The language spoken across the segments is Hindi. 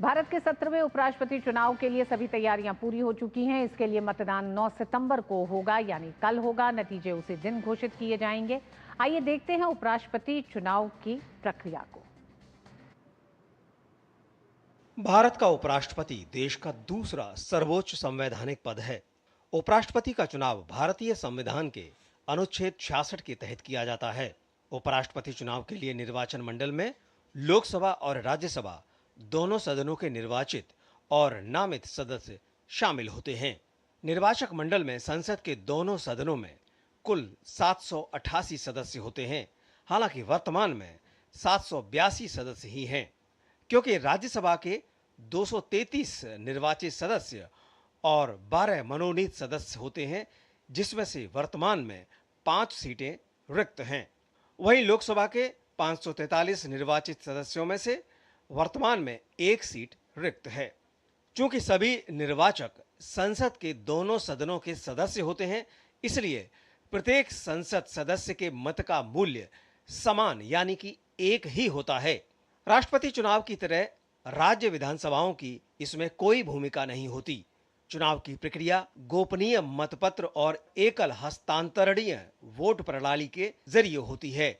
भारत के 17वें उपराष्ट्रपति चुनाव के लिए सभी तैयारियां पूरी हो चुकी हैं। इसके लिए मतदान 9 सितंबर को होगा, यानी कल होगा। नतीजे उसी दिन घोषित किए जाएंगे। आइए देखते हैं उपराष्ट्रपति चुनाव की प्रक्रिया को। भारत का उपराष्ट्रपति देश का दूसरा सर्वोच्च संवैधानिक पद है। उपराष्ट्रपति का चुनाव भारतीय संविधान के अनुच्छेद 66 के तहत किया जाता है। उपराष्ट्रपति चुनाव के लिए निर्वाचन मंडल में लोकसभा और राज्यसभा दोनों सदनों के निर्वाचित और नामित सदस्य शामिल होते हैं। निर्वाचक मंडल में संसद के दोनों सदनों में कुल 788 सदस्य होते हैं। हालांकि वर्तमान में 782 सदस्य ही हैं, क्योंकि राज्यसभा के 233 निर्वाचित सदस्य और 12 मनोनीत सदस्य होते हैं, जिसमें से वर्तमान में 5 सीटें रिक्त हैं। वहीं लोकसभा के 543 निर्वाचित सदस्यों में से वर्तमान में 1 सीट रिक्त है। चूंकि सभी निर्वाचक संसद के दोनों सदनों के सदस्य होते हैं, इसलिए प्रत्येक संसद सदस्य के मत का मूल्य समान यानी कि एक ही होता है। राष्ट्रपति चुनाव की तरह राज्य विधानसभाओं की इसमें कोई भूमिका नहीं होती। चुनाव की प्रक्रिया गोपनीय मतपत्र और एकल हस्तांतरणीय वोट प्रणाली के जरिए होती है।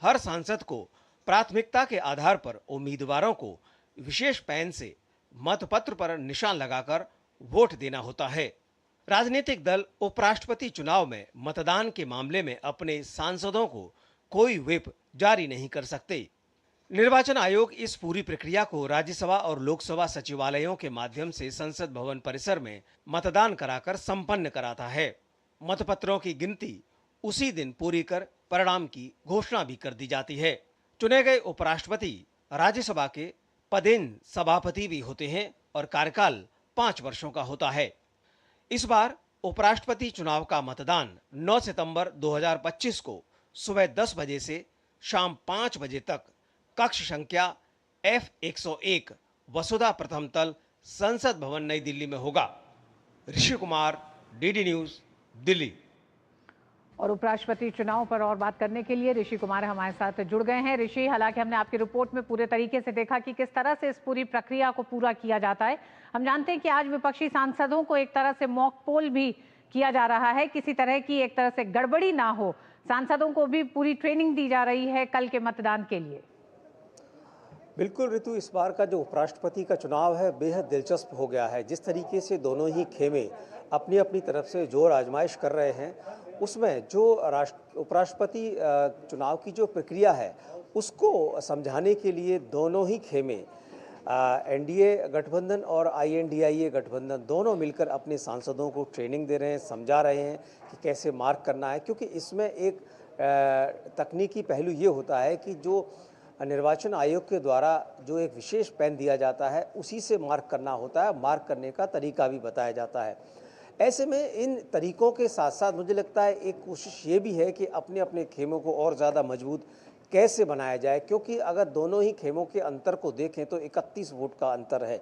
हर सांसद को प्राथमिकता के आधार पर उम्मीदवारों को विशेष पेन से मतपत्र पर निशान लगाकर वोट देना होता है। राजनीतिक दल उपराष्ट्रपति चुनाव में मतदान के मामले में अपने सांसदों को कोई व्हिप जारी नहीं कर सकते। निर्वाचन आयोग इस पूरी प्रक्रिया को राज्यसभा और लोकसभा सचिवालयों के माध्यम से संसद भवन परिसर में मतदान कराकर संपन्न कराता है। मतपत्रों की गिनती उसी दिन पूरी कर परिणाम की घोषणा भी कर दी जाती है। चुने गए उपराष्ट्रपति राज्यसभा के पदेन सभापति भी होते हैं और कार्यकाल 5 वर्षों का होता है। इस बार उपराष्ट्रपति चुनाव का मतदान 9 सितंबर 2025 को सुबह 10 बजे से शाम 5 बजे तक कक्ष संख्या F101 वसुधा प्रथम तल संसद भवन नई दिल्ली में होगा। Rishi Kumar, DD news, Delhi. और उपराष्ट्रपति चुनाव पर और बात करने के लिए ऋषि कुमार हमारे साथ जुड़ गए हैं। ऋषि, हालांकि हमने आपकी रिपोर्ट में पूरे तरीके से देखा कि किस तरह से इस पूरी प्रक्रिया को पूरा किया जाता है। हम जानते हैं कि आज विपक्षी सांसदों को एक तरह से मॉक पोल भी किया जा रहा है, किसी तरह की एक तरह से गड़बड़ी ना हो। सांसदों को भी पूरी ट्रेनिंग दी जा रही है कल के मतदान के लिए। बिल्कुल ऋतु, इस बार का जो उपराष्ट्रपति का चुनाव है बेहद दिलचस्प हो गया है। जिस तरीके से दोनों ही खेमे अपनी अपनी तरफ से जोर आजमाइश कर रहे हैं, उसमें जो उपराष्ट्रपति चुनाव की जो प्रक्रिया है उसको समझाने के लिए दोनों ही खेमे एनडीए गठबंधन और आईएनडीआईए गठबंधन दोनों मिलकर अपने सांसदों को ट्रेनिंग दे रहे हैं, समझा रहे हैं कि कैसे मार्क करना है। क्योंकि इसमें एक तकनीकी पहलू ये होता है कि जो निर्वाचन आयोग के द्वारा जो एक विशेष पेन दिया जाता है उसी से मार्क करना होता है। मार्क करने का तरीका भी बताया जाता है। ऐसे में इन तरीकों के साथ साथ मुझे लगता है एक कोशिश ये भी है कि अपने अपने खेमों को और ज़्यादा मजबूत कैसे बनाया जाए, क्योंकि अगर दोनों ही खेमों के अंतर को देखें तो 31 वोट का अंतर है।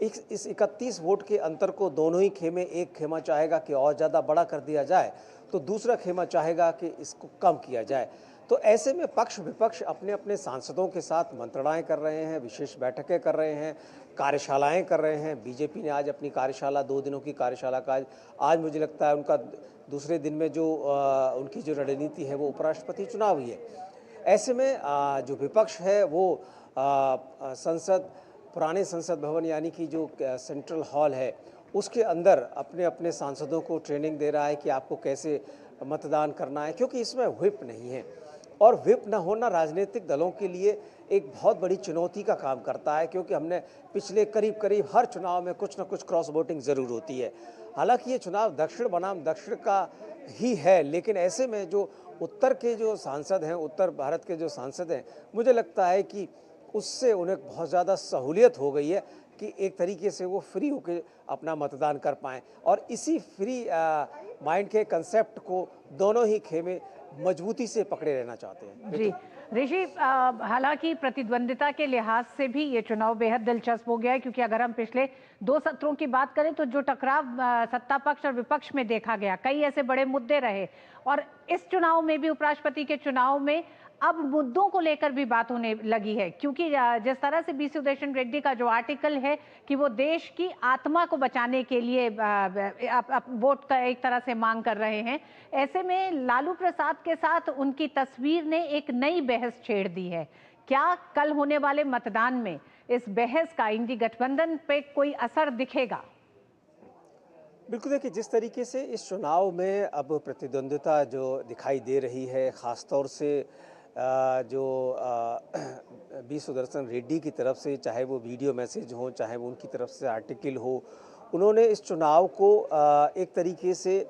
इस 31 वोट के अंतर को दोनों ही खेमे, एक खेमा चाहेगा कि और ज़्यादा बड़ा कर दिया जाए तो दूसरा खेमा चाहेगा कि इसको कम किया जाए। तो ऐसे में पक्ष विपक्ष अपने अपने सांसदों के साथ मंत्रणाएं कर रहे हैं, विशेष बैठकें कर रहे हैं, कार्यशालाएं कर रहे हैं। बीजेपी ने आज अपनी कार्यशाला, 2 दिनों की कार्यशाला का आज मुझे लगता है उनका दूसरे दिन में जो उनकी जो रणनीति है वो उपराष्ट्रपति चुनाव ही है। ऐसे में जो विपक्ष है वो पुराने संसद भवन यानी कि जो सेंट्रल हॉल है उसके अंदर अपने अपने सांसदों को ट्रेनिंग दे रहा है कि आपको कैसे मतदान करना है, क्योंकि इसमें व्हिप नहीं है। और व्हिप न होना राजनीतिक दलों के लिए एक बहुत बड़ी चुनौती का काम करता है, क्योंकि हमने पिछले करीब हर चुनाव में कुछ न कुछ क्रॉस वोटिंग ज़रूर होती है। हालांकि ये चुनाव दक्षिण बनाम दक्षिण का ही है, लेकिन ऐसे में जो उत्तर के जो सांसद हैं, उत्तर भारत के जो सांसद हैं, मुझे लगता है कि उससे उन्हें बहुत ज़्यादा सहूलियत हो गई है कि एक तरीके से वो फ्री होकर अपना मतदान कर पाएँ। और इसी फ्री माइंड के कंसेप्ट को दोनों ही खेमे मजबूती से पकड़े रहना चाहते हैं। जी ऋषि, हालांकि प्रतिद्वंदिता के लिहाज से भी ये चुनाव बेहद दिलचस्प हो गया है, क्योंकि अगर हम पिछले 2 सत्रों की बात करें तो जो टकराव सत्ता पक्ष और विपक्ष में देखा गया, कई ऐसे बड़े मुद्दे रहे। और इस चुनाव में भी, उपराष्ट्रपति के चुनाव में अब मुद्दों को लेकर भी बात होने लगी है, क्योंकि जिस तरह से बी सुदर्शन रेड्डी का जो आर्टिकल है कि वो देश की आत्मा को बचाने के लिए वोट का एक तरह से मांग कर रहे हैं, ऐसे में लालू प्रसाद के साथ उनकी तस्वीर ने एक नई बहस छेड़ दी है। क्या कल होने वाले मतदान में इस बहस का इंडी गठबंधन पे कोई असर दिखेगा? बिल्कुल, देखिए जिस तरीके से इस चुनाव में अब प्रतिद्वंद्विता जो दिखाई दे रही है, ख़ासतौर से जो बी सुदर्शन रेड्डी की तरफ से, चाहे वो वीडियो मैसेज हो, चाहे वो उनकी तरफ से आर्टिकल हो, उन्होंने इस चुनाव को एक तरीके से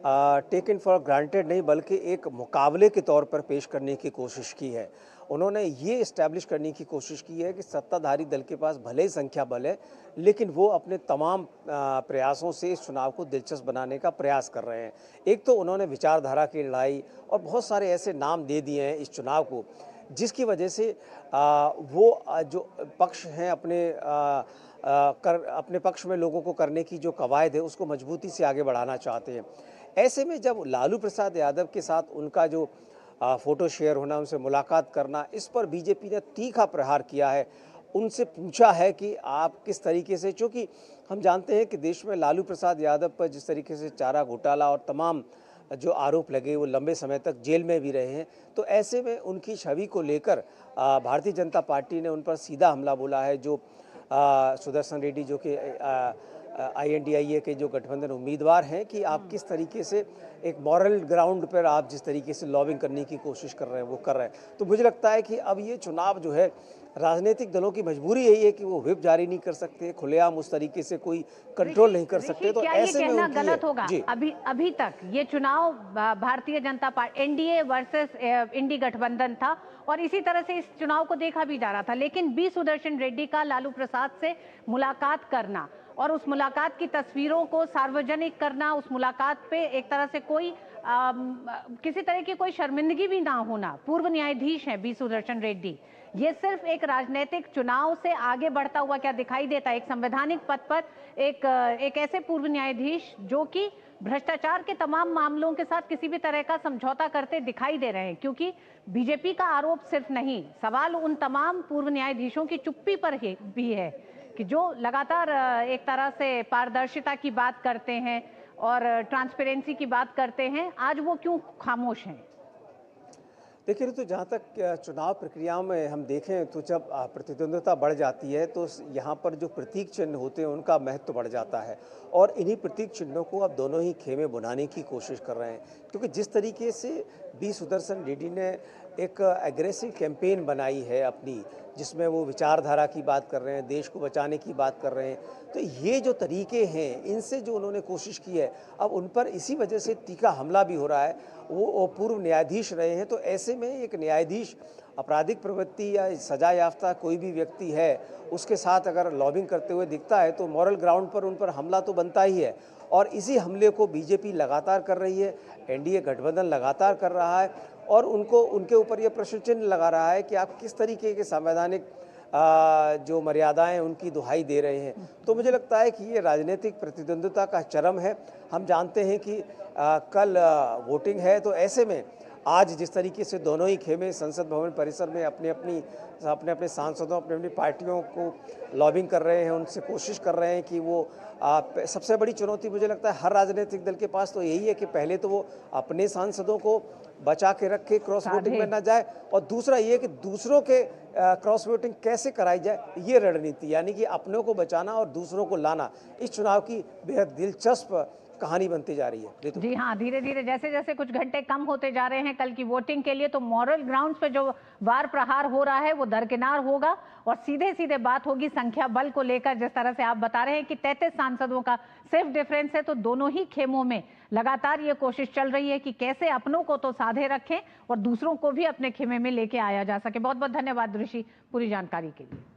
टेकन फॉर ग्रांटेड नहीं बल्कि एक मुकाबले के तौर पर पेश करने की कोशिश की है। उन्होंने ये इस्टेब्लिश करने की कोशिश की है कि सत्ताधारी दल के पास भले ही संख्या बल है, लेकिन वो अपने तमाम प्रयासों से इस चुनाव को दिलचस्प बनाने का प्रयास कर रहे हैं। एक तो उन्होंने विचारधारा की लड़ाई और बहुत सारे ऐसे नाम दे दिए हैं इस चुनाव को, जिसकी वजह से वो जो पक्ष हैं अपने पक्ष में लोगों को करने की जो कवायद है उसको मजबूती से आगे बढ़ाना चाहते हैं। ऐसे में जब लालू प्रसाद यादव के साथ उनका जो फ़ोटो शेयर होना, उनसे मुलाकात करना, इस पर बीजेपी ने तीखा प्रहार किया है। उनसे पूछा है कि आप किस तरीके से, चूँकि हम जानते हैं कि देश में लालू प्रसाद यादव पर जिस तरीके से चारा घोटाला और तमाम जो आरोप लगे, वो लंबे समय तक जेल में भी रहे हैं, तो ऐसे में उनकी छवि को लेकर भारतीय जनता पार्टी ने उन पर सीधा हमला बोला है। जो सुदर्शन रेड्डी जो कि INDIA के जो गठबंधन उम्मीदवार हैं, कि आप किस तरीके से एक मॉरल ग्राउंड पर आप जिस तरीके से लॉबिंग करने की कोशिश कर रहे हैं वो कर रहे हैं। तो मुझे लगता है कि अब ये चुनाव जो है, राजनीतिक दलों की मजबूरी यही है कि वो व्हिप जारी नहीं कर सकते, खुलेआम उस तरीके से कोई कंट्रोल नहीं कर सकते। तो ऐसे में उनकी गलत होगा। अभी तक ये चुनाव Bharatiya Janata party NDA versus इंडी गठबंधन था और इसी तरह से इस चुनाव को देखा भी जा रहा था, लेकिन बी सुदर्शन रेड्डी का लालू प्रसाद से मुलाकात करना और उस मुलाकात की तस्वीरों को सार्वजनिक करना, उस मुलाकात पे एक तरह से कोई किसी तरह की कोई शर्मिंदगी भी ना होना, पूर्व न्यायाधीश हैं बी सुदर्शन रेड्डी, ये सिर्फ एक राजनीतिक चुनाव से आगे बढ़ता हुआ क्या दिखाई देता है? एक संवैधानिक पद पर एक ऐसे पूर्व न्यायाधीश जो कि भ्रष्टाचार के तमाम मामलों के साथ किसी भी तरह का समझौता करते दिखाई दे रहे हैं, क्योंकि बीजेपी का आरोप सिर्फ नहीं, सवाल उन तमाम पूर्व न्यायाधीशों की चुप्पी पर भी है कि जो लगातार एक तरह से पारदर्शिता की बात करते हैं और ट्रांसपेरेंसी की बात करते हैं, आज वो क्यों खामोश हैं? देखिए, तो जहाँ तक चुनाव प्रक्रिया में हम देखें तो जब प्रतिद्वंद्विता बढ़ जाती है तो यहाँ पर जो प्रतीक चिन्ह होते हैं उनका महत्व बढ़ जाता है, और इन्हीं प्रतीक चिन्हों को अब दोनों ही खेमे बुनाने की कोशिश कर रहे हैं। क्योंकि जिस तरीके से बी सुदर्शन रेड्डी ने एक एग्रेसिव कैंपेन बनाई है अपनी, जिसमें वो विचारधारा की बात कर रहे हैं, देश को बचाने की बात कर रहे हैं, तो ये जो तरीके हैं, इनसे जो उन्होंने कोशिश की है, अब उन पर इसी वजह से तीखा हमला भी हो रहा है। वो पूर्व न्यायाधीश रहे हैं, तो ऐसे में एक न्यायाधीश आपराधिक प्रवृत्ति या सजा याफ्ता कोई भी व्यक्ति है, उसके साथ अगर लॉबिंग करते हुए दिखता है तो मॉरल ग्राउंड पर उन पर हमला तो बनता ही है, और इसी हमले को बीजेपी लगातार कर रही है, NDA गठबंधन लगातार कर रहा है, और उनके ऊपर ये प्रश्न चिन्ह लगा रहा है कि आप किस तरीके के संवैधानिक जो मर्यादाएं उनकी दुहाई दे रहे हैं। तो मुझे लगता है कि ये राजनीतिक प्रतिद्वंद्विता का चरम है। हम जानते हैं कि कल वोटिंग है, तो ऐसे में आज जिस तरीके से दोनों ही खेमे संसद भवन परिसर में अपने अपने सांसदों, अपनी अपनी पार्टियों को लॉबिंग कर रहे हैं, उनसे कोशिश कर रहे हैं कि वो सबसे बड़ी चुनौती मुझे लगता है हर राजनीतिक दल के पास तो यही है कि पहले तो वो अपने सांसदों को बचा के रखे, क्रॉस वोटिंग में ना जाए, और दूसरा ये कि दूसरों के क्रॉस वोटिंग कैसे कराई जाए, ये रणनीति, यानी कि अपनों को बचाना और दूसरों को लाना, इस चुनाव की बेहद दिलचस्प कहानी बनती जा रही है। जी हाँ, धीरे धीरे जैसे जैसे कुछ घंटे कम होते जा रहे हैं कल की वोटिंग के लिए, तो मॉरल ग्राउंड्स पे जो वार प्रहार हो रहा है वो दरकिनार होगा और सीधे सीधे बात होगी संख्या बल को लेकर। जिस तरह से आप बता रहे हैं कि 33 सांसदों का सिर्फ डिफरेंस है, तो दोनों ही खेमों में लगातार ये कोशिश चल रही है कि कैसे अपनों को तो साधे रखें और दूसरों को भी अपने खेमे में लेके आया जा सके। बहुत बहुत धन्यवाद ऋषि पूरी जानकारी के लिए।